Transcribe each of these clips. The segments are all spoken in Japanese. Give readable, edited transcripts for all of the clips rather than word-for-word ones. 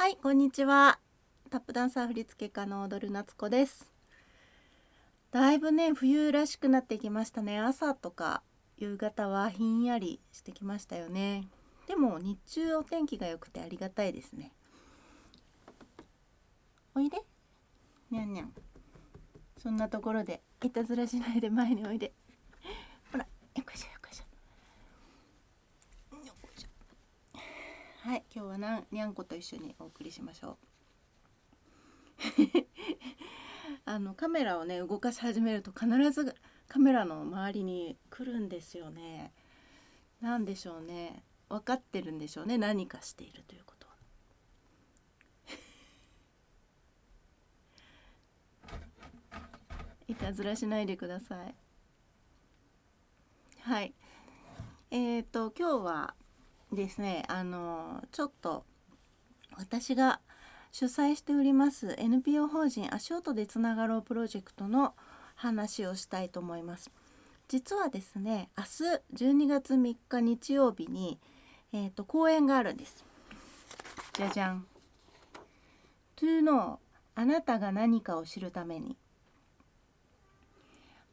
はい、こんにちは。タップダンサー振付家の踊る夏子です。だいぶね、冬らしくなってきましたね。朝とか夕方はひんやりしてきましたよね。でも日中お天気が良くてありがたいですね。おいで、にゃんにゃん。そんなところでいたずらしないで前においで。ほら、よこいしょよこいしょ。よこいしょ。はい、今日はにゃんこと一緒にお送りしましょう。カメラをね動かし始めると必ずカメラの周りに来るんですよね。なんでしょうね。分かってるんでしょうね。何かしているということは。いたずらしないでください。はい。今日はですね、ちょっと私が主催しております NPO 法人足音でつながろうプロジェクトの話をしたいと思います。実はですね、明日12月3日日曜日に、講演があるんです。じゃじゃん。To know あなたが何かを知るために。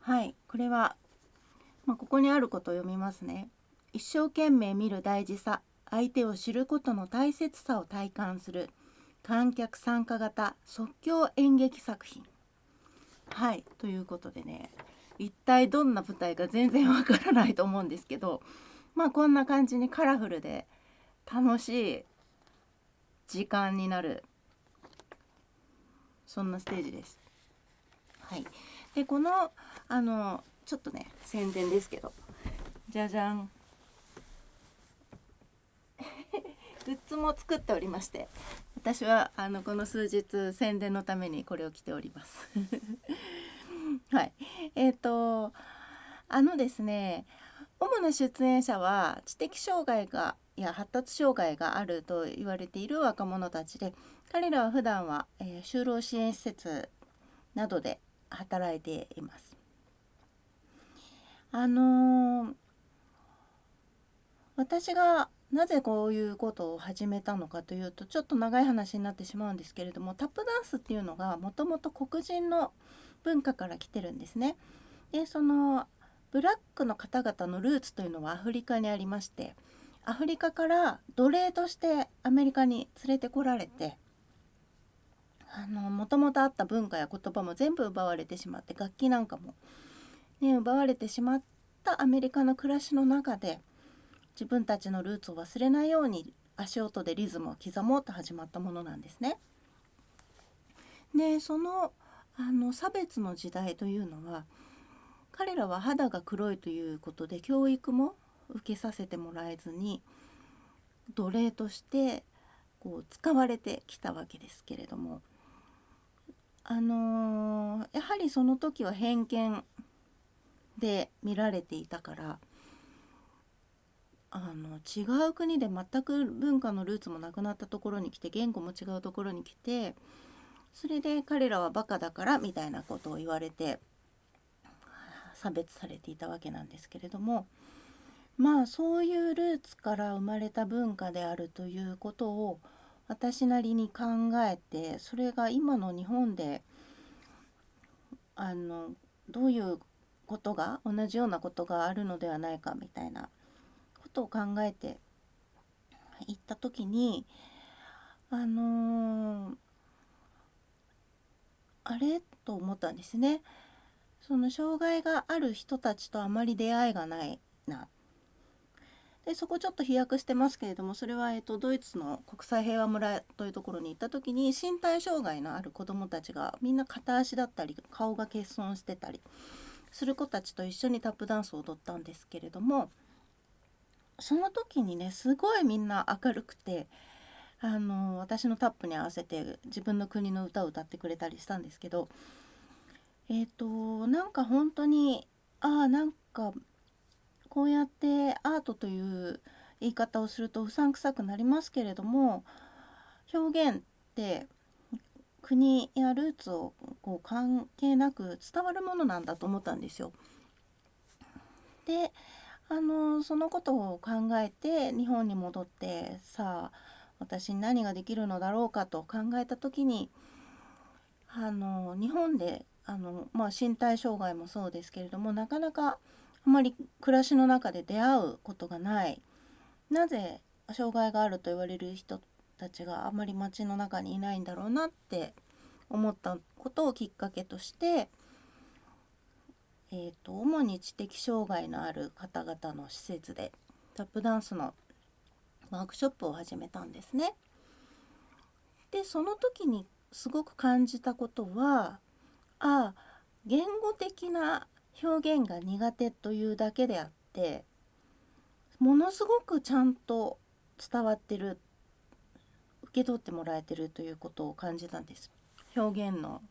はい、これは、ここにあることを読みますね。一生懸命見る大事さ、相手を知ることの大切さを体感する観客参加型即興演劇作品。はい、ということでね、一体どんな舞台か全然わからないと思うんですけど、こんな感じにカラフルで楽しい時間になる、そんなステージです。はい、でこのちょっとね宣伝ですけど、じゃじゃん。グッズも作っておりまして、私はこの数日宣伝のためにこれを着ておりますはい。ですね、主な出演者は知的障害や発達障害があると言われている若者たちで、彼らは普段は、就労支援施設などで働いています。私がなぜこういうことを始めたのかというと、ちょっと長い話になってしまうんですけれども、タップダンスっていうのがもともと黒人の文化から来てるんですね。でそのブラックの方々のルーツというのはアフリカにありまして、アフリカから奴隷としてアメリカに連れてこられて、もともとあった文化や言葉も全部奪われてしまって、楽器なんかも、ね、奪われてしまったアメリカの暮らしの中で、自分たちのルーツを忘れないように足音でリズムを刻もうと始まったものなんですね。でその差別の時代というのは、彼らは肌が黒いということで教育も受けさせてもらえずに奴隷として使われてきたわけですけれども、やはりその時は偏見で見られていたから、違う国で全く文化のルーツもなくなったところに来て、言語も違うところに来て、それで彼らはバカだからみたいなことを言われて差別されていたわけなんですけれども、そういうルーツから生まれた文化であるということを私なりに考えて、それが今の日本でどういうことが同じようなことがあるのではないかみたいなことを考えていった時に、あれと思ったんですね。その障害がある人たちとあまり出会いがないな。でそこちょっと飛躍してますけれども、それは、ドイツの国際平和村というところに行った時に、身体障害のある子どもたちがみんな片足だったり顔が欠損してたりする子たちと一緒にタップダンスを踊ったんですけれども、その時にね、すごいみんな明るくて、私のタップに合わせて自分の国の歌を歌ってくれたりしたんですけど、なんか本当に、なんかこうやってアートという言い方をするとうさんくさくなりますけれども、表現って国やルーツを関係なく伝わるものなんだと思ったんですよ。でそのことを考えて日本に戻って、さあ私に何ができるのだろうかと考えた時に、日本で身体障害もそうですけれども、なかなかあまり暮らしの中で出会うことがない、なぜ障害があると言われる人たちがあまり街の中にいないんだろうなって思ったことをきっかけとして、主に知的障害のある方々の施設でタップダンスのワークショップを始めたんですね。でその時にすごく感じたことは、言語的な表現が苦手というだけであって、ものすごくちゃんと伝わってる、受け取ってもらえてるということを感じたんです。表現の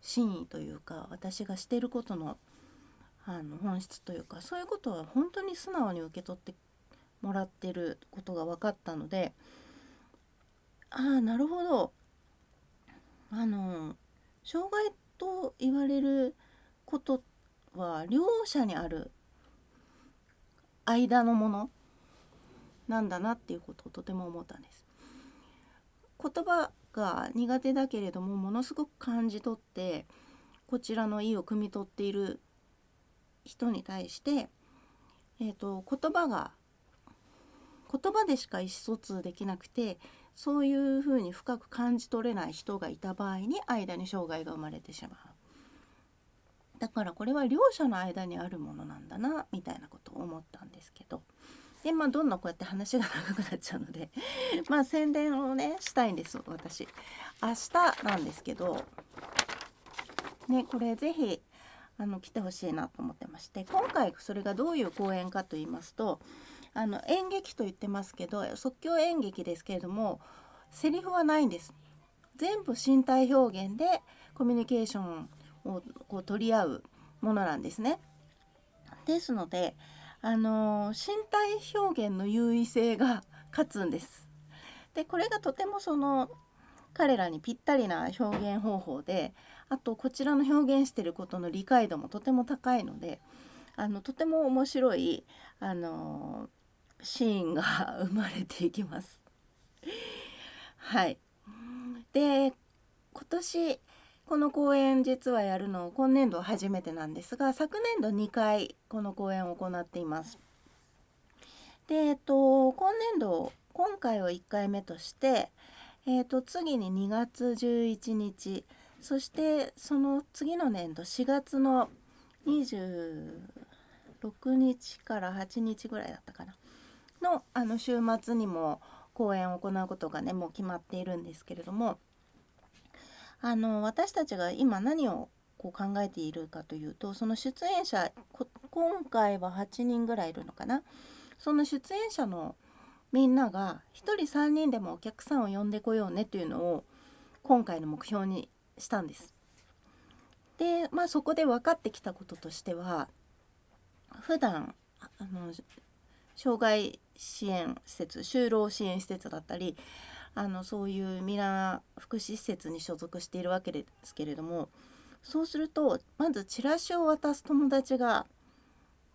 真意というか、私がしていることの本質というか、そういうことは本当に素直に受け取ってもらってることが分かったので、なるほど、障害と言われることは両者にある間のものなんだなっていうことをとても思ったんです。言葉が苦手だけれどもものすごく感じ取ってこちらの意を汲み取っている人に対して、言葉でしか意思疎通できなくて、そういうふうに深く感じ取れない人がいた場合に間に障害が生まれてしまう。だからこれは両者の間にあるものなんだなみたいなことを思ったんですけど、でどんどんこうやって話が長くなっちゃうので宣伝をねしたいんです。私明日なんですけどね、これぜひ来てほしいなと思ってまして、今回それがどういう公演かと言いますと、演劇と言ってますけど即興演劇ですけれども、セリフはないんです。全部身体表現でコミュニケーションをこう取り合うものなんですね。ですので身体表現の優位性が勝つんです。でこれがとても彼らにぴったりな表現方法で、あとこちらの表現していることの理解度もとても高いので、とても面白いシーンが生まれていきます。はい。で今年この公演実はやるの今年度は初めてなんですが、昨年度2回この公演を行っています。で今回を1回目として、次に2月11日、そしてその次の年度4月の26日から8日ぐらいだったかなの週末にも公演を行うことがねもう決まっているんですけれども、私たちが今何をこう考えているかというと、その出演者今回は8人ぐらいいるのかな。その出演者のみんなが1人3人でもお客さんを呼んでこようねというのを今回の目標にしたんです。でそこで分かってきたこととしては、普段障害支援施設、就労支援施設だったりそういうミラー福祉施設に所属しているわけですけれども、そうするとまずチラシを渡す友達が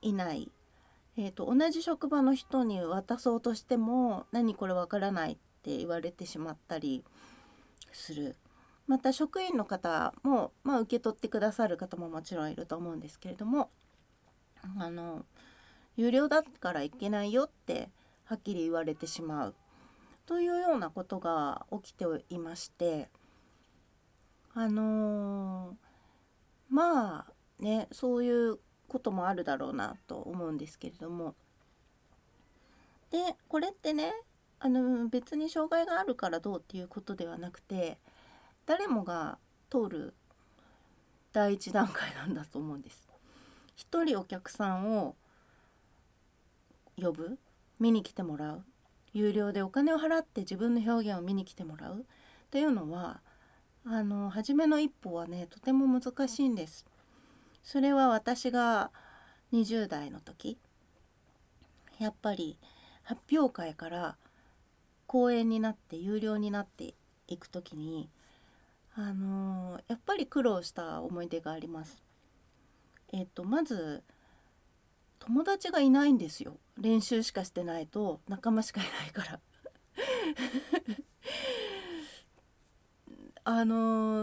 いない、同じ職場の人に渡そうとしても何これわからないって言われてしまったりする。また職員の方も、受け取ってくださる方ももちろんいると思うんですけれども、有料だからいけないよってはっきり言われてしまうというようなことが起きていまして、そういうこともあるだろうなと思うんですけれども、でこれってね別に障害があるからどうっていうことではなくて、誰もが通る第一段階なんだと思うんです。一人お客さんを呼ぶ、見に来てもらう、有料でお金を払って自分の表現を見に来てもらうっていうのは初めの一歩はねとても難しいんです。それは私が20代の時、やっぱり発表会から公演になって有料になっていく時にやっぱり苦労した思い出があります。まず友達がいないんですよ。練習しかしてないと仲間しかいないから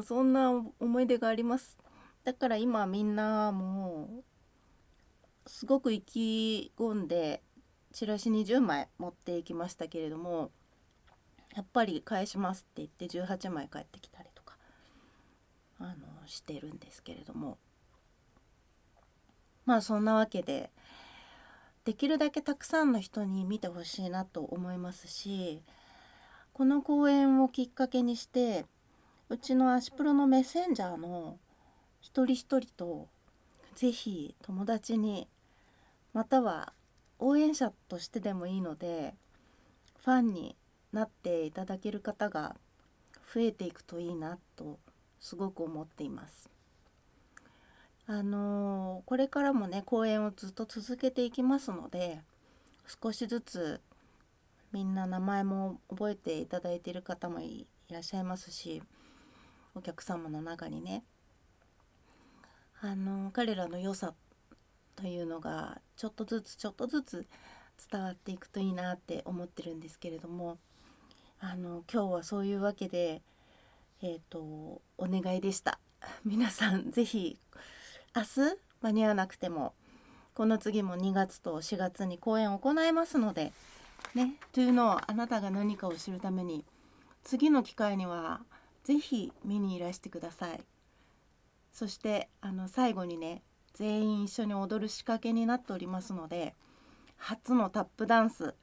そんな思い出があります。だから今みんなもうすごく意気込んでチラシ20枚持っていきましたけれども、やっぱり返しますって言って18枚返ってきたりとかしてるんですけれども、まあそんなわけでできるだけたくさんの人に見てほしいなと思いますし、この講演をきっかけにしてうちのアシプロのメッセンジャーの一人一人とぜひ友達に、または応援者としてでもいいのでファンになっていただける方が増えていくといいなとすごく思っています。これからもね講演をずっと続けていきますので、少しずつみんな名前も覚えていただいている方もいらっしゃいますし、お客様の中にね彼らの良さというのがちょっとずつ伝わっていくといいなって思ってるんですけれども、今日はそういうわけでお願いでした。皆さんぜひ明日間に合わなくてもこの次も2月と4月に講演を行いますのでね、というのをあなたが何かを知るために次の機会にはぜひ見にいらしてください。そして最後にね全員一緒に踊る仕掛けになっておりますので、初のタップダンス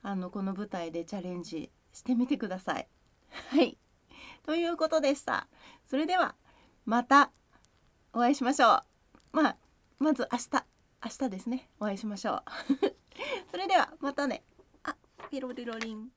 この舞台でチャレンジしてみてください。はい、ということでした。それではまたお会いしましょう。まず明日ですね、お会いしましょう。それではまたね。ピロリロリン。